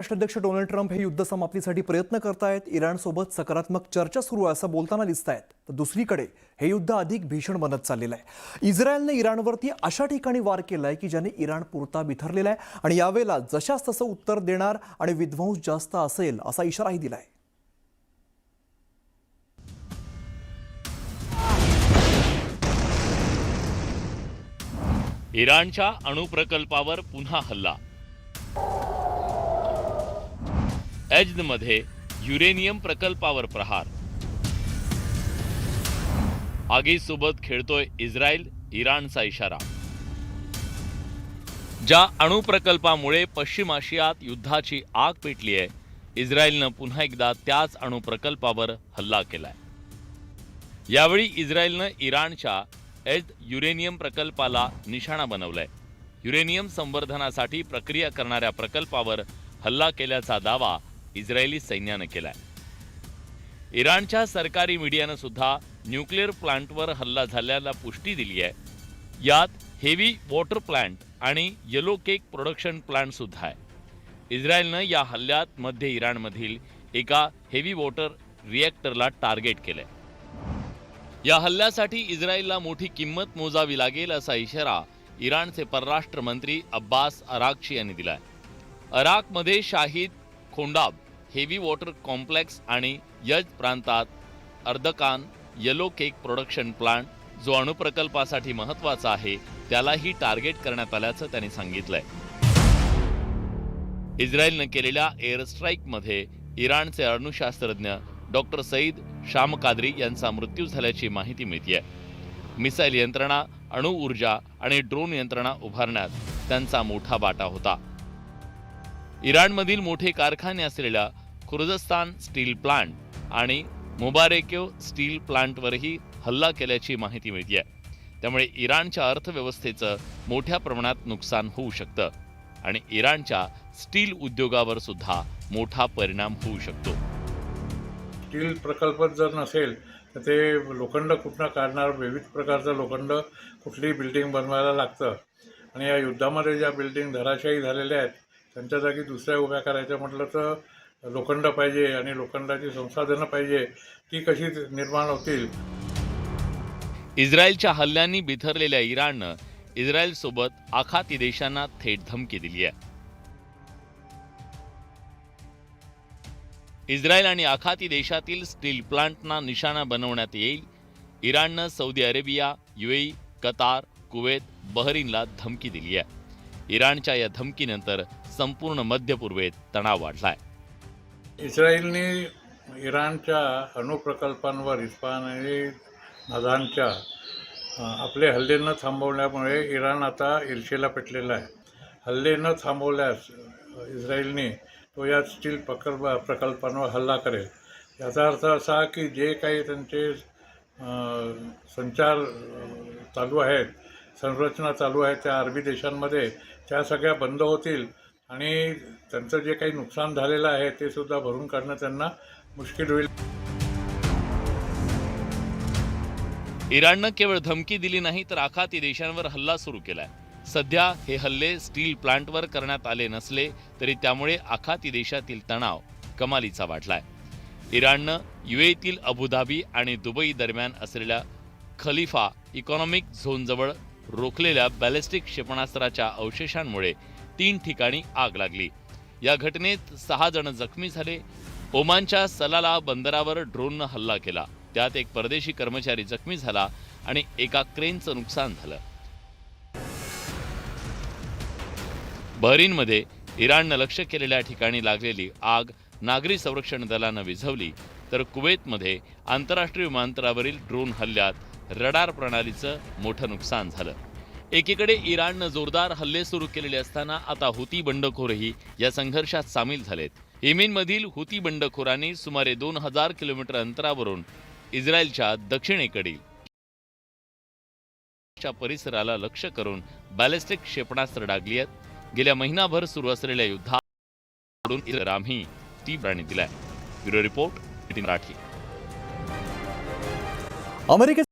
राष्ट्राध्यक्ष Donald Trump हे युद्ध समाप्तीसाठी प्रयत्न करतायत. इराणसोबत सकारात्मक चर्चा सुरू आहे असं बोलताना दिसतायत. तर दुसरीकडे हे युद्ध अधिक भीषण बनत चाललेलं आहे. इस्रायलने इराणवरती अशा ठिकाणी वार केलाय की ज्याने इराण पुरता बिथरलेला आहे आणि यावेळेला जशास तसं उत्तर देणार आणि विध्वंस जास्त असेल असा इशाराही दिलाय. इराणच्या अणुप्रकल्पावर पुन्हा हल्ला. एज्दमध्ये युरेनियम प्रकल्पावर प्रहार. आगीसोबत खेळतोय इस्रायल, इराणचा इशारा. ज्या अणुप्रकल्पामुळे पश्चिम आशियात युद्धाची आग पेटली आहे, इस्रायलनं पुन्हा एकदा त्याच अणुप्रकल्पावर हल्ला केलाय. यावेळी इस्रायलनं इराणच्या एज्द युरेनियम प्रकल्पाला निशाणा बनवलाय. युरेनियम संवर्धनासाठी प्रक्रिया करणाऱ्या प्रकल्पावर हल्ला केल्याचा दावा इस्रायली सैन्यानं केलाय. इराणच्या सरकारी मीडियानं सुद्धा न्यूक्लिअर प्लांटवर हल्ला झाल्याला पुष्टी दिली आहे. यात हेवी वॉटर प्लांट आणि येलो केक प्रोडक्शन प्लांट सुद्धा आहे. इस्रायलनं या हल्ल्यात मध्य इराणमधील एका हेवी वॉटर रिएक्टरला टार्गेट केलंय. या हल्ल्यासाठी इस्रायलला मोठी किंमत मोजावी लागेल असा इशारा इराणचे परराष्ट्र मंत्री अब्बास अराक्ची यांनी दिलाय. इराकमध्ये शाहिद खोंडाब हेवी वॉटर कॉम्प्लेक्स आणि यज प्रांतात अर्दकान येलो केक प्रोडक्शन प्लांट जो अणुप्रकल्पासाठी महत्त्वाचा आहे त्यालाही टार्गेट करण्यात आल्याचं त्यांनी सांगितलंय. इस्रायलनं केलेल्या एअर स्ट्राईकमध्ये इराणचे अणुशास्त्रज्ञ डॉक्टर सईद शामकादरी यांचा मृत्यू झाल्याची माहिती मिळतेय. मिसाईल यंत्रणा, अणु ऊर्जा आणि ड्रोन यंत्रणा उभारण्यात त्यांचा मोठा वाटा होता. इराणमधील मोठे कारखाने असलेल्या खुर्जस्तान स्टील प्लांट आणि मुबारेकेव स्टील प्लांटवरही हल्ला केल्याची माहिती मिळतेय. त्यामुळे इराणच्या अर्थव्यवस्थेचं मोठ्या प्रमाणात नुकसान होऊ शकतं आणि इराणच्या स्टील उद्योगावर सुद्धा मोठा परिणाम होऊ शकतो. स्टील प्रकल्प जर नसेल तर ते लोखंड कुठनं काढणार, विविध प्रकारचं लोखंड कुठली बिल्डिंग बनवायला लागतं आणि या युद्धामध्ये ज्या बिल्डिंग धराशायी झालेल्या आहेत त्यांच्या जागी दुसऱ्या उभ्या करायचं म्हटलं तर लोखंड पाहिजे आणि लोखंडाची संसाधनं पाहिजे. ती कशी निर्माण होतील. इस्रायलच्या हल्ल्यांनी बिथरलेल्या इराणनं इस्रायलसोबत आखाती देशांना थेट धमकी दिली आहे. इस्रायल आणि आखाती देशातील स्टील प्लांटना निशाणा बनवण्यात येईल. इराणनं Saudi Arabia, UAE, Qatar, Kuwait, बहरीनला धमकी दिली आहे. इराणच्या या धमकीनंतर संपूर्ण मध्य पूर्वेत तणाव वाढलाय. इस्रायलने इराणच्या अणुप्रकल्पांवर इस्फहान आणि नादानच्या आपले हल्ले न थांबवल्यामुळे इराण आता ईर्षेला पेटलेला आहे. हल्ले न थांबवल्यास इस्रायलने तो या स्टील प्रकल्पांवर हल्ला करेल. याचा अर्थ असा की जे काही त्यांचे संचार चालू आहेत, संरचना चालू आहेत त्या अरबी देशांमध्ये, त्या सगळ्या बंद होतील आणि त्यांचं जे काही नुकसान झालेलं आहे ते सुद्धा भरून काढणं त्यांना मुश्किल होईल. इराणनं केवळ धमकी दिली नाही तर आखाती देशांवर हल्ला सुरू केलाय. सध्या हे हल्ले स्टील प्लांटवर करण्यात आले नसले तरी त्यामुळे आखाती देशातील तणाव कमालीचा वाढलाय. इराणनं UAEतील अबुधाबी आणि दुबई दरम्यान असलेल्या खलिफा इकॉनॉमिक झोनजवळ रोखलेल्या बॅलिस्टिक क्षेपणास्त्राच्या अवशेषांमुळे 3 ठिकाणी आग लागली. या घटनेत 6 जण जखमी झाले. ओमानच्या सलाला बंदरावर ड्रोननं हल्ला केला. त्यात एक परदेशी कर्मचारी जखमी झाला आणि एका क्रेनचं नुकसान झालं. बहरीनमध्ये इराणनं लक्ष केलेल्या ठिकाणी लागलेली आग नागरी संरक्षण दलानं विझवली. तर कुवेतमध्ये आंतरराष्ट्रीय विमानतळावरील ड्रोन हल्ल्यात रडार प्रणालीचं मोठं नुकसान झालं. एकीकडे इराणनं जोरदार हल्ले सुरू केलेले असताना आता हुती बंडखोरही या संघर्षात सामील झालेत. येमेनमधील हुती बंडखोरांनी सुमारे 2000 किलोमीटर अंतरावरून इस्रायलच्या दक्षिणेकडील परिसराला लक्ष करून बॅलिस्टिक क्षेपणास्त्र डागली आहेत. गेल्या महिनाभर सुरू असलेल्या युद्धाकडून इराणही तीव्र दिलाय. Bureau report, Marathi. अमेरिकेचे